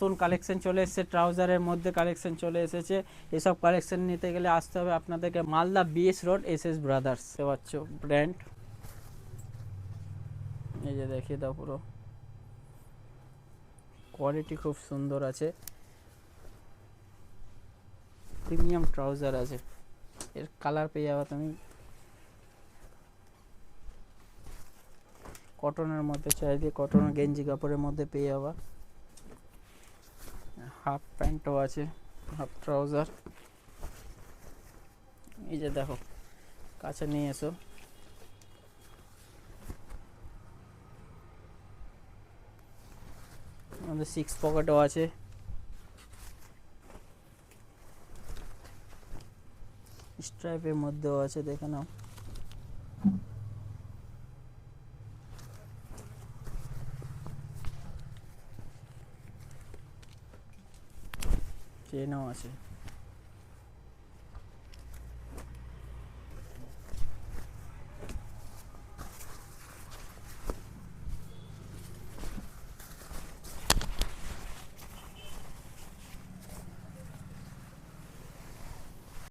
নতুন কালেকশন চলে এসেছে, ট্রাউজারের মধ্যে কালেকশন চলে এসেছে। এসব কালেকশন নিতে গেলে আসতে হবে আপনাদেরকে Malda BS road S brothers পাচ্ছ ব্র্যান্ড। এই যে দেখিয়ে দাও, পুরো কোয়ালিটি খুব সুন্দর আছে, প্রিমিয়াম ট্রাউজার আছে। এর কালার পেয়ে যাবে তুমি কটনের মধ্যে, চাইলে কটনের গেঞ্জি কাপড়ের মধ্যে পেয়ে যাবা। হাফ প্যান্টও আছে, হাফ ট্রাউজার। এই যে দেখো, কাছে নিয়ে এসো। আমাদের 6 পকেটও আছে। স্ট্রাইপের মধ্যেও আছে, দেখে নাও। চেনও আছে।